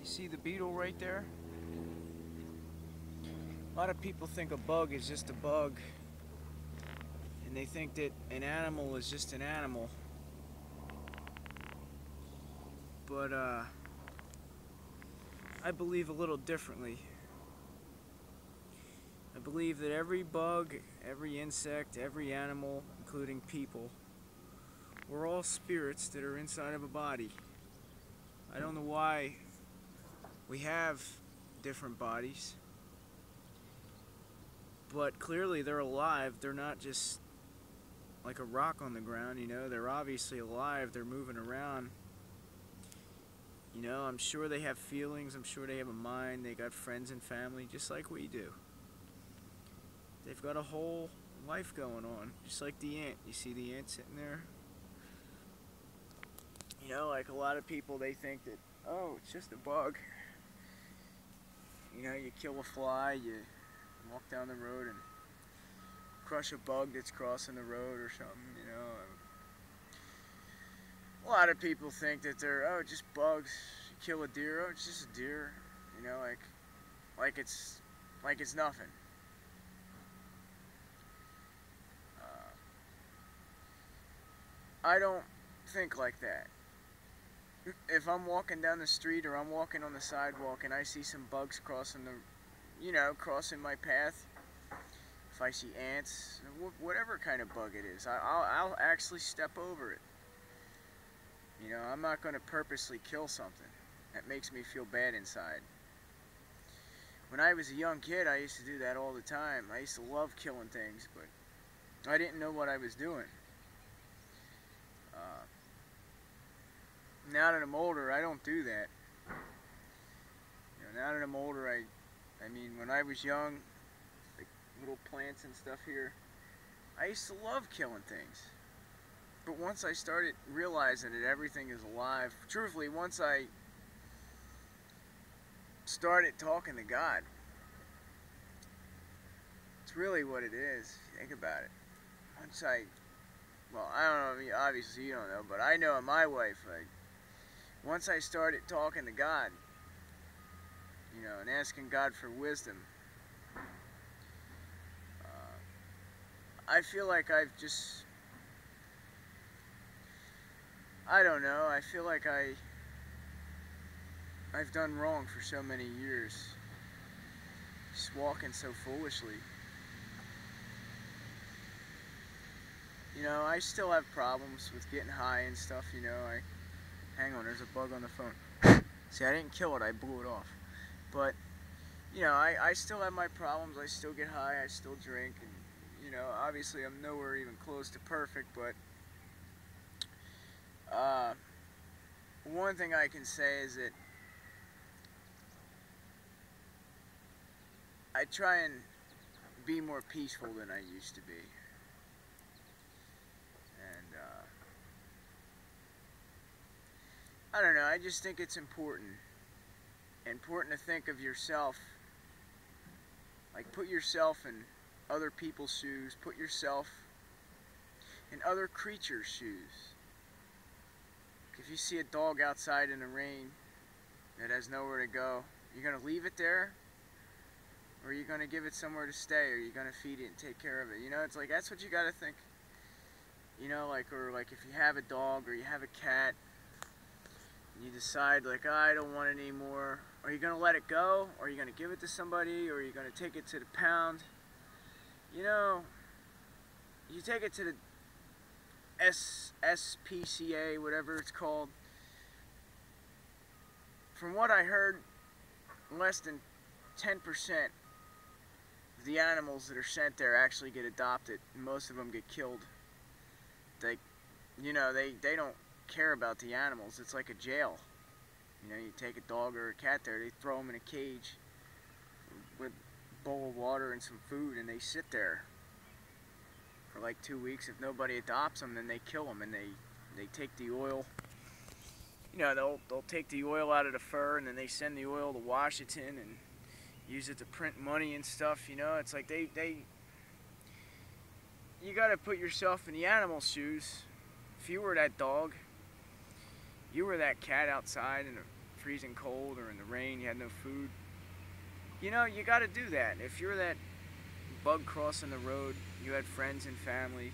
See the beetle right there? A lot of people think a bug is just a bug, and they think that an animal is just an animal. But I believe a little differently. I believe that every bug, every insect, every animal, including people, we're all spirits that are inside of a body. I don't know why we have different bodies, but clearly they're alive. They're not just like a rock on the ground, you know. They're obviously alive. They're moving around. You know, I'm sure they have feelings. I'm sure they have a mind. They got friends and family just like we do. They've got a whole life going on, just like the ant. You see the ant sitting there? You know, like a lot of people, they think that, oh, it's just a bug. You know, you kill a fly, you walk down the road and crush a bug that's crossing the road or something, you know. A lot of people think that they're, oh, just bugs. You kill a deer, oh, it's just a deer. You know, like it's nothing. I don't think like that. If I'm walking down the street or I'm walking on the sidewalk and I see some bugs crossing crossing my path, if I see ants, whatever kind of bug it is, I'll actually step over it. You know, I'm not going to purposely kill something that makes me feel bad inside. When I was a young kid, I used to do that all the time. I used to love killing things, but I didn't know what I was doing. Now that I'm older, I don't do that. You know, now that I'm older, I mean, when I was young, like little plants and stuff here, I used to love killing things. But once I started realizing that everything is alive, truthfully, once I started talking to God, it's really what it is. Think about it. Well, I don't know, I mean, obviously you don't know, but I know my wife, like, once I started talking to God, you know, and asking God for wisdom, I feel like I don't know, I feel like I've done wrong for so many years, just walking so foolishly. You know, I still have problems with getting high and stuff, you know. Hang on, there's a bug on the phone. See, I didn't kill it, I blew it off. But, you know, I still have my problems. I still get high, I still drink, and, you know, obviously I'm nowhere even close to perfect, but one thing I can say is that I try and be more peaceful than I used to be. And, I don't know, I just think it's important to think of yourself, like put yourself in other people's shoes, put yourself in other creatures' shoes. If you see a dog outside in the rain that has nowhere to go, you're going to leave it there? Or are you going to give it somewhere to stay? Or are you going to feed it and take care of it? You know, it's like, that's what you got to think. You know, like, or like if you have a dog or you have a cat, and you decide, like, oh, I don't want it anymore. Are you going to let it go? Or are you going to give it to somebody? Or are you going to take it to the pound? You know, you take it to the SPCA, whatever it's called. From what I heard, less than 10% of the animals that are sent there actually get adopted. Most of them get killed. They don't care about the animals. It's like a jail. You know, you take a dog or a cat there, they throw them in a cage with a bowl of water and some food, and they sit there for like 2 weeks. If nobody adopts them, then they kill them, and they take the oil. You know, they'll take the oil out of the fur, and then they send the oil to Washington and use it to print money and stuff. You know, it's like you got to put yourself in the animal's shoes. If you were that dog, you were that cat outside in a freezing cold or in the rain, you had no food. You know, you got to do that. If you're that bug crossing the road, you had friends and family,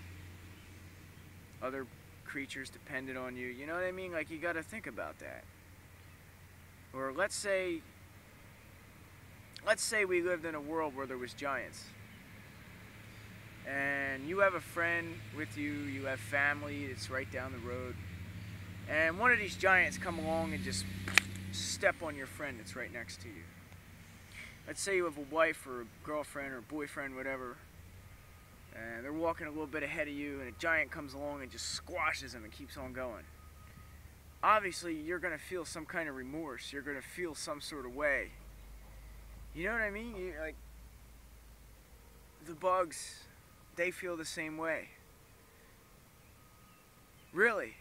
other creatures depended on you. You know what I mean? Like, you got to think about that. Or let's say we lived in a world where there was giants. And you have a friend with you, you have family, it's right down the road. And one of these giants come along and just step on your friend that's right next to you. Let's say you have a wife or a girlfriend or a boyfriend, whatever, and they're walking a little bit ahead of you, and a giant comes along and just squashes them and keeps on going. Obviously, you're going to feel some kind of remorse. You're going to feel some sort of way. You know what I mean? Like, the bugs, they feel the same way. Really.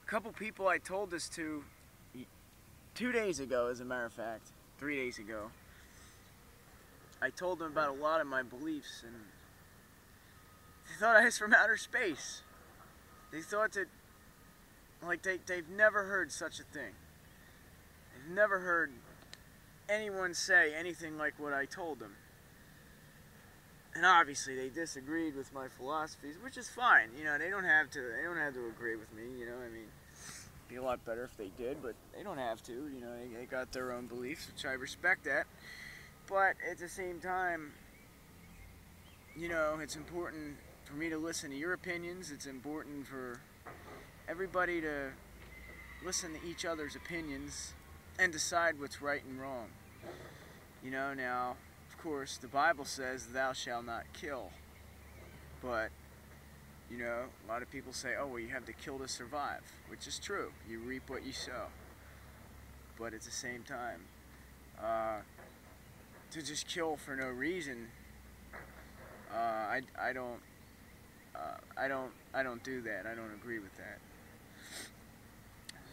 A couple people I told this to 2 days ago, as a matter of fact, 3 days ago, I told them about a lot of my beliefs, and they thought I was from outer space. They thought that, like, they've never heard such a thing. They've never heard anyone say anything like what I told them. And obviously they disagreed with my philosophies, which is fine. You know, they don't have to agree with me, you know, I mean, it'd be a lot better if they did, but they don't have to, you know, they got their own beliefs, which I respect that. But at the same time, you know, it's important for me to listen to your opinions. It's important for everybody to listen to each other's opinions and decide what's right and wrong. You know, now, of course, the Bible says, thou shalt not kill. But, you know, a lot of people say, oh, well, you have to kill to survive, which is true. You reap what you sow. But at the same time, to just kill for no reason, I don't do that. I don't agree with that.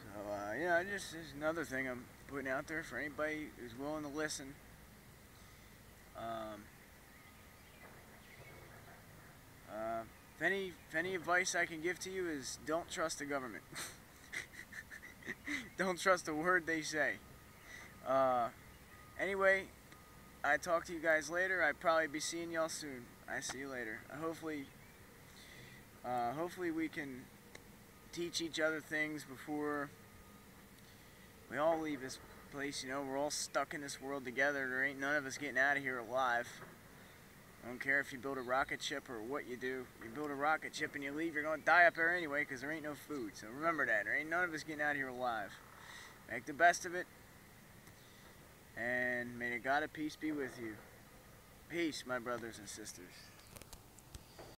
So, yeah, just another thing I'm putting out there for anybody who's willing to listen. If any advice I can give to you is don't trust the government. Don't trust a word they say. Anyway, I talk to you guys later. I'll probably be seeing y'all soon. I see you later. Hopefully we can teach each other things before we all leave this place. You know, we're all stuck in this world together. There ain't none of us getting out of here alive. I don't care if you build a rocket ship or what you do. You build a rocket ship and you leave, you're going to die up there anyway because there ain't no food. So remember that. There ain't none of us getting out of here alive. Make the best of it. And may the God of peace be with you. Peace, my brothers and sisters.